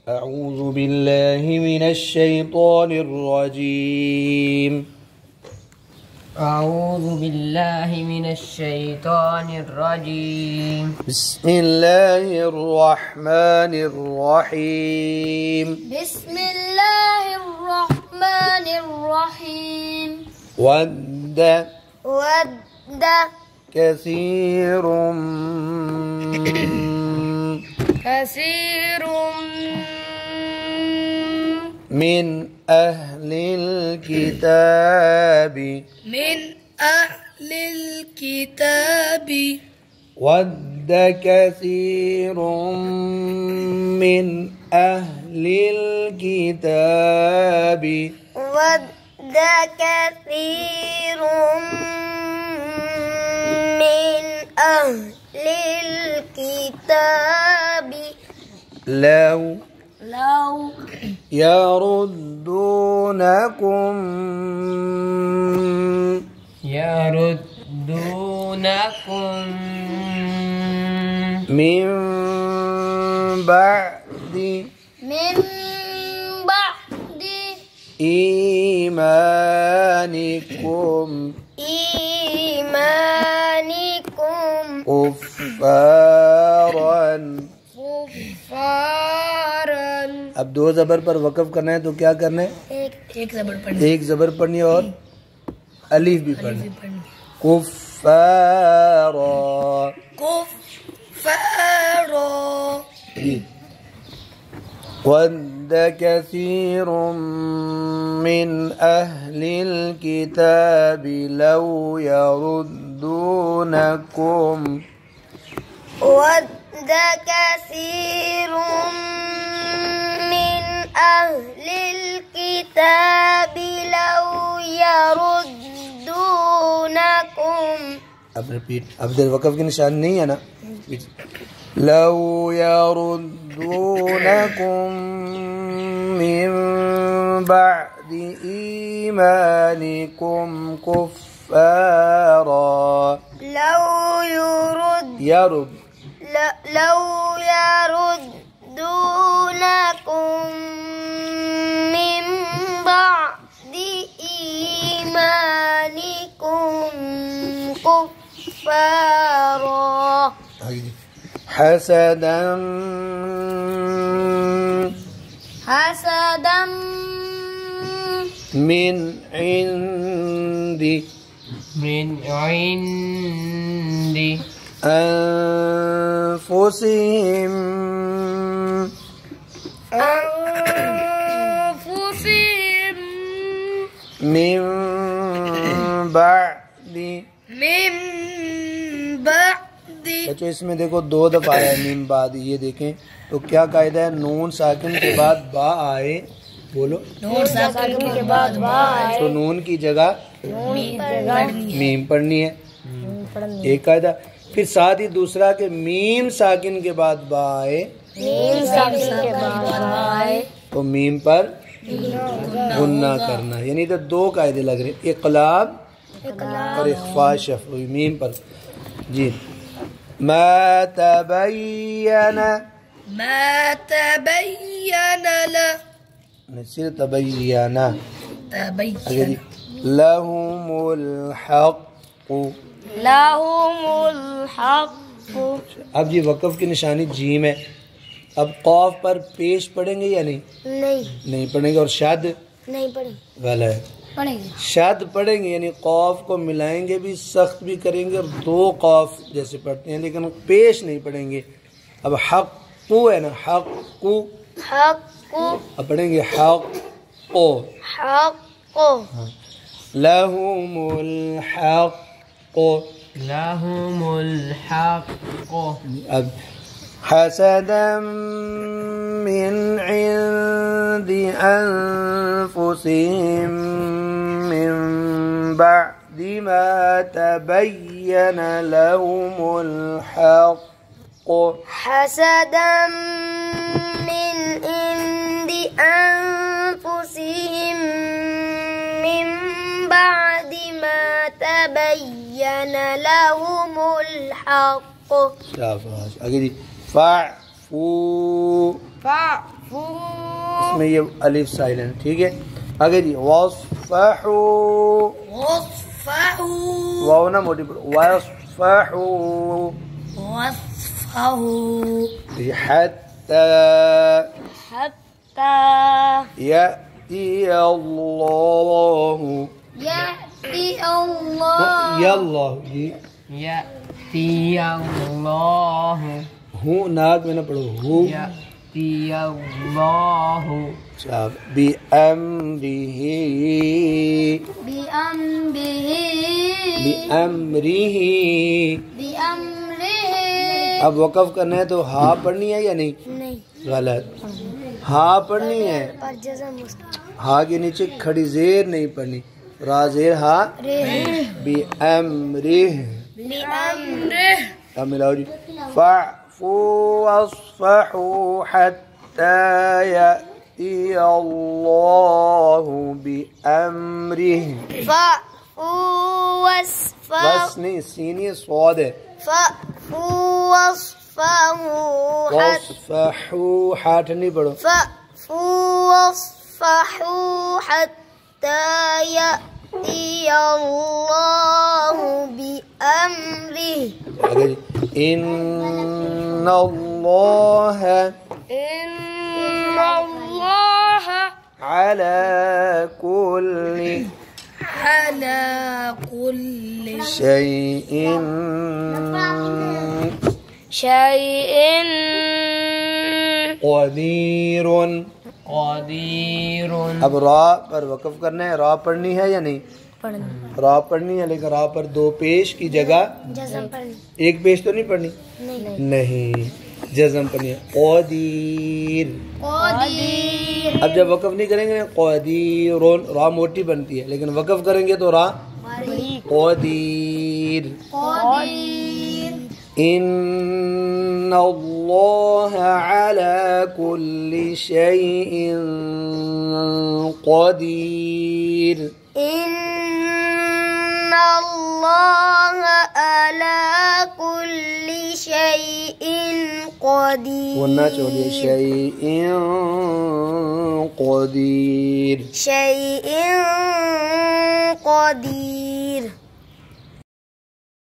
أعوذ بالله من الشيطان الرجيم. أعوذ بالله من الشيطان الرجيم. بسم الله الرحمن الرحيم. بسم الله الرحمن الرحيم. ود كثير من أهل الكتاب ود كثير من أهل الكتاب لو يردونكم من بعد إيمانكم كفارا। अब दो जबर पर वक़फ़ करना है तो क्या करना है? एक जबर पढ़नी है और अलीफ भी पढ़नी है। कुफ़ारा ود كثير من أهل الكتاب لو يردونكم अब रिपीट। अब देर वक़फ़ की निशान नहीं है ना। लौ यरुद्दूनकुम मिन बअदि ईमानिकुम कुफ़ारा। लौ यरुद्दूनकुम मिन बअदि ईमानिकुम कुफ़ारा حسدا من عند أنفسهم من بعد बच्चों इसमें देखो दो दफा आया मीम बाद। ये देखें तो क्या कायदा है? नून साकिन के बाद बा आए, बोलो नून साकिन के बाद बा आए तो नून की जगह मीम पढ़नी है, एक कायदा। फिर साथ ही दूसरा कि मीम साकिन के बाद बा आए तो मीम पर गुन्ना करना, यानी तो दो कायदे लग रहे, इक़लाब और इख़फ़ा शफ़वी मीम पर। जी मा तबय्यन सिर्फ तबय्यना लहुमुल हक़्क़ु। अब ये वक़फ़ की निशानी जीम है। अब क़ाफ पर पेश पढ़ेंगे या नहीं? नहीं पढ़ेंगे। और शद नहीं पढ़ेंगे, गलत है। शद पढ़ेंगे यानी क़ाफ को मिलाएंगे भी, सख्त भी करेंगे और दो क़ाफ जैसे पढ़ते हैं, लेकिन पेश नहीं पढ़ेंगे। अब हक़्क़ु है ना, हक़्क़ु अब पढ़ेंगे हक़्क़ु लहुमुल हक़्क़ु। अब हसदम मिन इंदि अनफुसिहिम मिन बअदि मा तबय्यन लहुमुल हक़्क़ु। हसदम मिन इंदि अनफुसिहिम मिन बअदि मा तबय्यन लहुमुल हक़्क़ु। शाबाश। आगे जी फ़अफ़ू इसमें ये अलिफ साइलेंट, ठीक है। आगे जी वस्फहू, वाव ना मोटी पढ़ो, वस्फहू, हत्ता यअती अल्लाहु, यअती अल्लाहु, हूँ नाक में ना पढ़ो, हूँ यअती अल्लाहु, बिअम्रिही, अब वक़फ़ करना है तो हा पढ़नी है या नहीं? गलत, हा पढ़नी है, हा के नीचे खड़ी जेर नहीं पढ़नी, रा जेर हा, बिअम्रिह, अब मिलाओ जी, फ़अफ़ू वस्फ़हू हत्ता यअती अल्लाहु बिअम्रिह, बस नहीं, सीन ये स्वाद है, वस्फ़हू हाथ नहीं पढ़ो, हत्ता यअती अल्लाहु बिअम्रिह, इन्नल्लाह अला कुल्लि शैइन क़दीरुन, अब रा पर वक़फ़ करना है, रा पढ़नी है या नहीं? रा पढ़नी है, लेकिन रा पर दो पेश की जगह एक पेश तो नहीं पढ़नी, नहीं जज़म पढ़नी है, क़दीर। अब जब वक़फ़ नहीं करेंगे क़दीरुन, रा मोटी बनती है, लेकिन वक़फ़ करेंगे तो रा क़दीर। इन्नल्लाह अला कुल्ली शैइन क़दीर, इन्नल्लाह अला कुल्ली शैइन क़दीर, वरना चलिए शैइन क़दीर, शैइन क़दीर।